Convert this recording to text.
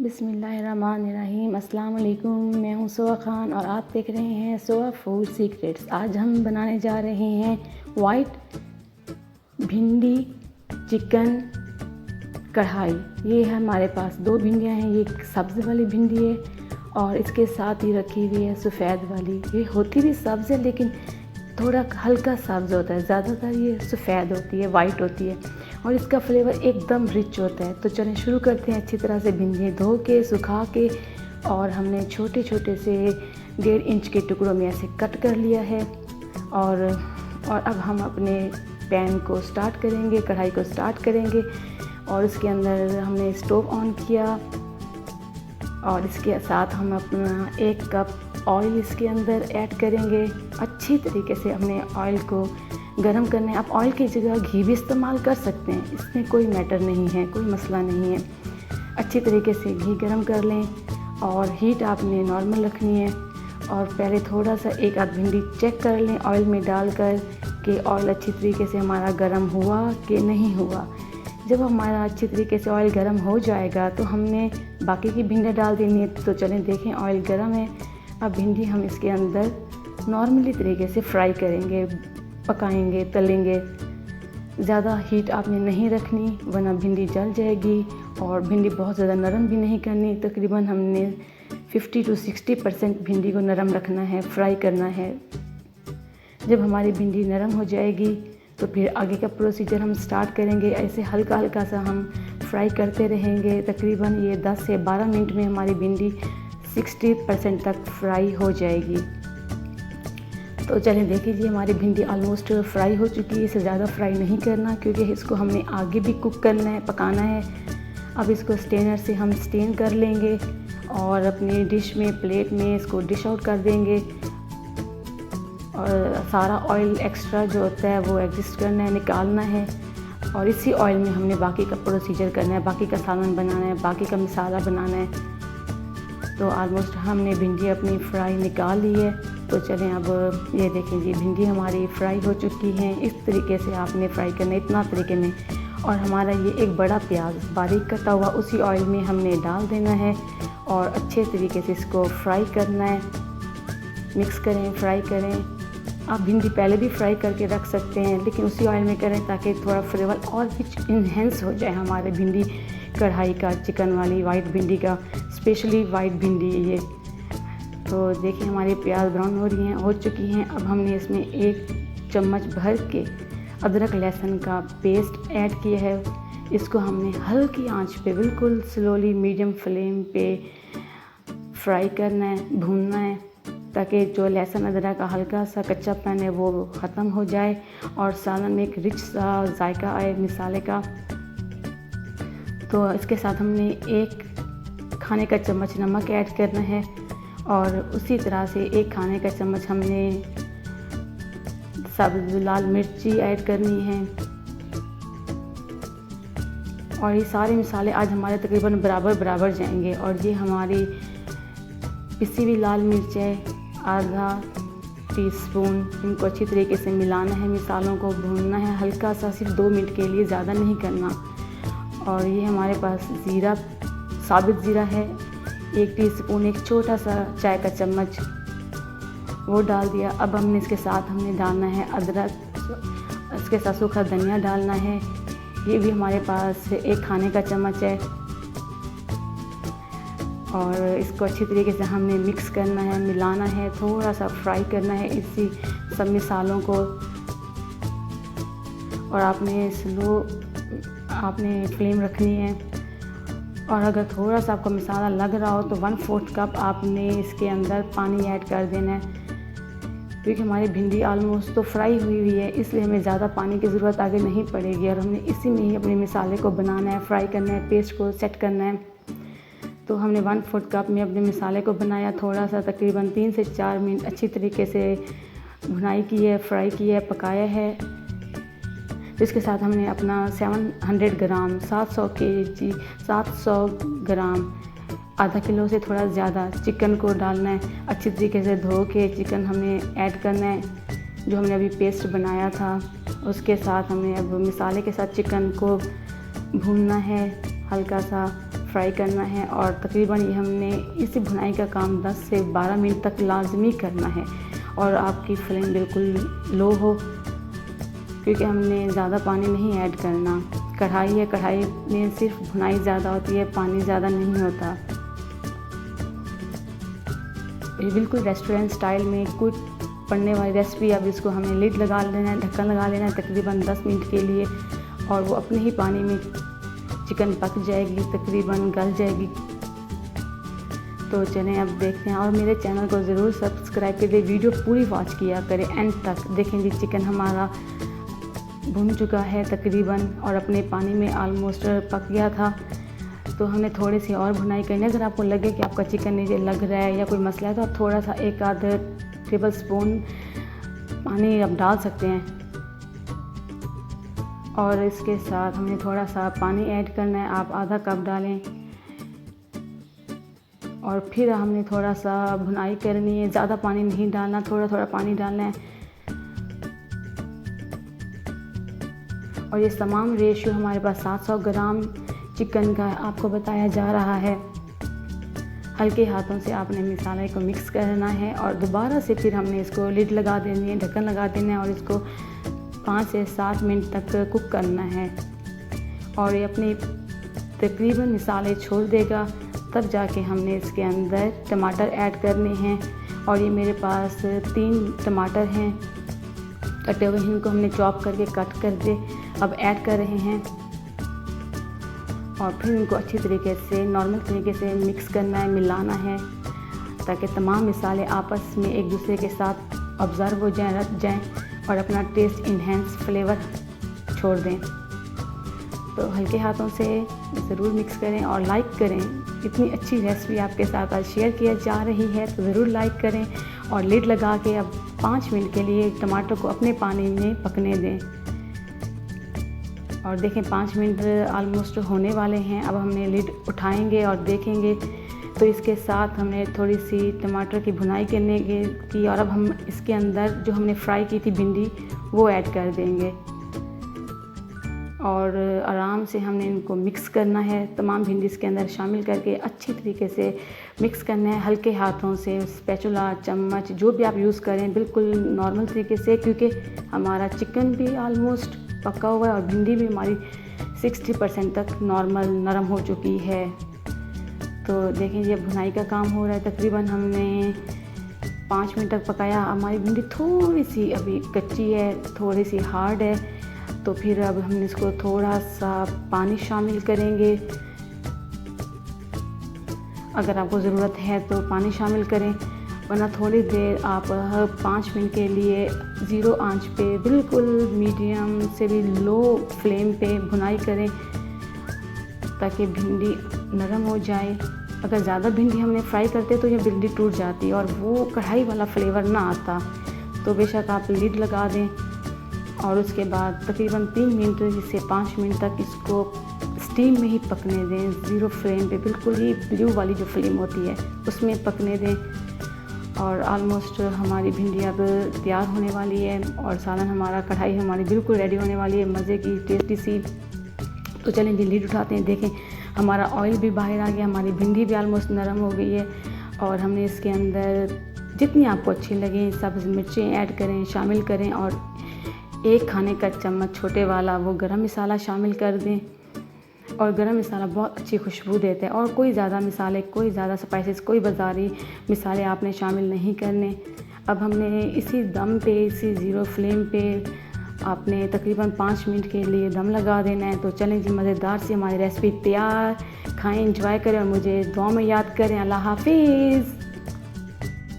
बिस्मिल्लाहिर्रहमानिर्रहीम। अस्सलाम वालेकुम। मैं हूँ सोआ खान और आप देख रहे हैं सोआ फूड सीक्रेट्स। आज हम बनाने जा रहे हैं वाइट भिंडी चिकन कढ़ाई। ये है हमारे पास 2 भिंडियाँ हैं। ये सब्ज़ वाली भिंडी है और इसके साथ ही रखी हुई है सफ़ेद वाली। ये होती भी सब्ज़ है लेकिन थोड़ा हल्का सब्ज़ होता है, ज़्यादातर ये सफ़ेद होती है, वाइट होती है और इसका फ्लेवर एकदम रिच होता है। तो चलें शुरू करते हैं। अच्छी तरह से भिंडी धो के सुखा के और हमने छोटे छोटे से 1.5 इंच के टुकड़ों में ऐसे कट कर लिया है। और अब हम अपने पैन को स्टार्ट करेंगे, कढ़ाई को स्टार्ट करेंगे और उसके अंदर हमने स्टोव ऑन किया और इसके साथ हम अपना 1 कप ऑयल इसके अंदर ऐड करेंगे। अच्छी तरीके से हमने ऑयल को गरम करना है। आप ऑयल की जगह घी भी इस्तेमाल कर सकते हैं, इसमें कोई मैटर नहीं है, कोई मसला नहीं है। अच्छी तरीके से घी गरम कर लें और हीट आपने नॉर्मल रखनी है। और पहले थोड़ा सा 1 आध भिंडी चेक कर लें ऑयल में डालकर कि ऑयल अच्छी तरीके से हमारा गरम हुआ कि नहीं हुआ। जब हमारा अच्छी तरीके से ऑयल गरम हो जाएगा तो हमने बाकी की भिंडियाँ डाल देनी है। तो चलें देखें ऑयल गरम है। अब भिंडी हम इसके अंदर नॉर्मली तरीके से फ्राई करेंगे, पकाएंगे, तलेंगे। ज़्यादा हीट आपने नहीं रखनी वरना भिंडी जल जाएगी और भिंडी बहुत ज़्यादा नरम भी नहीं करनी। तकरीबन हमने 50 to 60% भिंडी को नरम रखना है, फ्राई करना है। जब हमारी भिंडी नरम हो जाएगी तो फिर आगे का प्रोसीजर हम स्टार्ट करेंगे। ऐसे हल्का हल्का सा हम फ्राई करते रहेंगे। तकरीबन ये 10 से 12 मिनट में हमारी भिंडी 60% तक फ्राई हो जाएगी। तो चलें देख लीजिए हमारी भिंडी ऑलमोस्ट फ्राई हो चुकी है। इसे ज़्यादा फ्राई नहीं करना क्योंकि इसको हमने आगे भी कुक करना है, पकाना है। अब इसको स्टेनर से हम स्टेन कर लेंगे और अपनी डिश में, प्लेट में इसको डिश आउट कर देंगे। और सारा ऑयल एक्स्ट्रा जो होता है वो एडजस्ट करना है, निकालना है। और इसी ऑयल में हमने बाकी का प्रोसीजर करना है, बाकी का सालन बनाना है, बाकी का मसाला बनाना है। तो ऑलमोस्ट हमने भिंडी अपनी फ्राई निकाल ली है। तो चलें अब ये देखें जी भिंडी हमारी फ्राई हो चुकी हैं। इस तरीके से आपने फ्राई करना है, इतना तरीके में। और हमारा ये एक बड़ा प्याज बारीक कटा हुआ उसी ऑयल में हमने डाल देना है और अच्छे तरीके से इसको फ्राई करना है। मिक्स करें, फ्राई करें। आप भिंडी पहले भी फ्राई करके रख सकते हैं लेकिन उसी ऑयल में करें ताकि थोड़ा फ्लेवर और भी इन्हेंस हो जाए हमारे भिंडी कढ़ाई का, चिकन वाली वाइट भिंडी का। स्पेशली वाइट भिंडी है ये। तो देखिए हमारी प्याज ब्राउन हो चुकी हैं। अब हमने इसमें 1 चम्मच भर के अदरक लहसुन का पेस्ट ऐड किया है। इसको हमने हल्की आंच पे बिल्कुल स्लोली मीडियम फ्लेम पे फ्राई करना है, भूनना है ताकि जो लहसुन अदरक का हल्का सा कच्चापन है वो ख़त्म हो जाए और सालन में एक रिच सा जायका आए मसाले का। तो इसके साथ हमने 1 खाने का चम्मच नमक ऐड करना है और उसी तरह से 1 खाने का चम्मच हमने सब्ज़ लाल मिर्ची ऐड करनी है। और ये सारे मसाले आज हमारे तकरीबन बराबर जाएंगे। और ये हमारी पिसी हुई लाल मिर्च है आधा टीस्पून। इनको अच्छी तरीके से मिलाना है, मसालों को भूनना है हल्का सा, सिर्फ 2 मिनट के लिए, ज़्यादा नहीं करना। और ये हमारे पास ज़ीरा, साबित ज़ीरा है 1 टीस्पून, एक छोटा सा चाय का चम्मच वो डाल दिया। अब हमने इसके साथ हमने डालना है अदरक, इसके साथ सूखा धनिया डालना है। ये भी हमारे पास 1 खाने का चम्मच है। और इसको अच्छी तरीके से हमने मिक्स करना है, मिलाना है, थोड़ा सा फ्राई करना है इसी सब मसालों को। और आपने फ्लेम रखनी है। और अगर थोड़ा सा आपको मसाला लग रहा हो तो 1/4 कप आपने इसके अंदर पानी ऐड कर देना है क्योंकि हमारी भिंडी ऑलमोस्ट तो फ्राई हुई है, इसलिए हमें ज़्यादा पानी की ज़रूरत आगे नहीं पड़ेगी। और हमने इसी में ही अपने मसाले को बनाना है, फ्राई करना है, पेस्ट को सेट करना है। तो हमने 1/4 कप में अपने मसाले को बनाया, थोड़ा सा तकरीबन 3 से 4 मिनट अच्छी तरीके से भुनाई की है, फ्राई की है, पकाया है। तो इसके साथ हमने अपना 700 ग्राम 700 ग्राम आधा किलो से थोड़ा ज़्यादा चिकन को डालना है। अच्छी तरीके से धो के चिकन हमने ऐड करना है जो हमने अभी पेस्ट बनाया था। उसके साथ हमने अब मसाले के साथ चिकन को भूनना है, हल्का सा फ्राई करना है और तकरीबन ये हमने इस भुनाई का काम 10 से 12 मिनट तक लाजमी करना है। और आपकी फ्लेम बिल्कुल लो हो, क्योंकि हमने ज़्यादा पानी नहीं ऐड करना। कढ़ाई है, कढ़ाई में सिर्फ भुनाई ज़्यादा होती है, पानी ज़्यादा नहीं होता। ये बिल्कुल रेस्टोरेंट स्टाइल में कुछ पड़ने वाली रेसिपी। अब इसको हमें लिड लगा लेना है, ढक्कन लगा लेना है तकरीबन 10 मिनट के लिए, और वो अपने ही पानी में चिकन पक जाएगी, तकरीबन गल जाएगी। तो चलें अब देखते हैं। और मेरे चैनल को ज़रूर सब्सक्राइब करें, वीडियो पूरी वॉच किया करें एंड तक। देखें जी, चिकन हमारा भुन चुका है तकरीबन और अपने पानी में आलमोस्ट पक गया था। तो हमें थोड़ी सी और भुनाई करनी है। अगर आपको लगे कि आपका चिकन नीचे लग रहा है या कोई मसला है तो आप थोड़ा सा 1-आध टेबल स्पून पानी आप डाल सकते हैं। और इसके साथ हमें थोड़ा सा पानी ऐड करना है, आप आधा कप डालें। और फिर हमने थोड़ा सा भुनाई करनी है, ज़्यादा पानी नहीं डालना, थोड़ा थोड़ा पानी डालना है। और ये तमाम रेशियो हमारे पास 700 ग्राम चिकन का आपको बताया जा रहा है। हल्के हाथों से आपने मसाले को मिक्स करना है और दोबारा से फिर हमने इसको लिड लगा देनी है, ढक्कन लगा देना है और इसको 5 से 7 मिनट तक कुक करना है। और ये अपने तकरीबन मसाले छोड़ देगा, तब जाके हमने इसके अंदर टमाटर ऐड करने हैं। और ये मेरे पास 3 टमाटर हैं कटे हुए, इनको हमने चॉप करके कट कर दे अब ऐड कर रहे हैं। और फिर इनको अच्छी तरीके से नॉर्मल तरीके से मिक्स करना है, मिलाना है, ताकि तमाम मसाले आपस में एक दूसरे के साथ ऑब्ज़र्व हो जाएं, रच जाएं और अपना टेस्ट इन्हेंस फ्लेवर छोड़ दें। तो हल्के हाथों से ज़रूर मिक्स करें और लाइक करें। इतनी अच्छी रेसिपी आपके साथ आज शेयर किया जा रही है तो ज़रूर लाइक करें। और लिड लगा के अब 5 मिनट के लिए टमाटर को अपने पानी में पकने दें। और देखें 5 मिनट आलमोस्ट होने वाले हैं। अब हमने लिड उठाएंगे और देखेंगे तो इसके साथ हमने थोड़ी सी टमाटर की भुनाई करने की और अब हम इसके अंदर जो हमने फ्राई की थी भिंडी वो ऐड कर देंगे। और आराम से हमने इनको मिक्स करना है, तमाम भिंडी इसके अंदर शामिल करके अच्छी तरीके से मिक्स करना है हल्के हाथों से। स्पैचुला, चम्मच जो भी आप यूज़ करें बिल्कुल नॉर्मल तरीके से, क्योंकि हमारा चिकन भी आलमोस्ट पका हुआ है और भिंडी भी हमारी 60% तक नॉर्मल नरम हो चुकी है। तो देखें ये भुनाई का काम हो रहा है। तकरीबन हमने 5 मिनट तक पकाया। हमारी भिंडी थोड़ी सी अभी कच्ची है, थोड़ी सी हार्ड है। तो फिर अब हम इसको थोड़ा सा पानी शामिल करेंगे। अगर आपको ज़रूरत है तो पानी शामिल करें, वरना थोड़ी देर आप 5 मिनट के लिए 0 आंच पे बिल्कुल मीडियम से भी लो फ्लेम पे भुनाई करें ताकि भिंडी नरम हो जाए। अगर ज़्यादा भिंडी हमने फ्राई करते तो ये भिंडी टूट जाती और वो कढ़ाई वाला फ्लेवर ना आता। तो बेशक आप लिड लगा दें और उसके बाद तकरीबन 3 मिनट से 5 मिनट तक इसको स्टीम में ही पकने दें, 0 फ्लेम पे, बिल्कुल ही ब्लू वाली जो फ्लेम होती है उसमें पकने दें। और आलमोस्ट हमारी भिंडी अब तैयार होने वाली है और सालन हमारा, कढ़ाई हमारी बिल्कुल रेडी होने वाली है, मज़े की टेस्टी सी। तो चलें जी लिड उठाते हैं। देखें हमारा ऑयल भी बाहर आ गया, हमारी भिंडी भी आलमोस्ट नरम हो गई है। और हमने इसके अंदर जितनी आपको अच्छी लगे सब्ज़ मिर्चें ऐड करें, शामिल करें। और 1 खाने का चम्मच छोटे वाला वो गरम मसाला शामिल कर दें। और गरम मसाला बहुत अच्छी खुशबू देता है। और कोई ज़्यादा मसाले, कोई ज़्यादा स्पाइसेस, कोई बाज़ारी मसाले आपने शामिल नहीं करने। अब हमने इसी दम पे, इसी 0 फ्लेम पे आपने तकरीबन 5 मिनट के लिए दम लगा देना है। तो चलें जी, मज़ेदार सी हमारी रेसिपी तैयार। खाएं, एंजॉय करें और मुझे दुआ में याद करें। अल्लाह हाफिज़।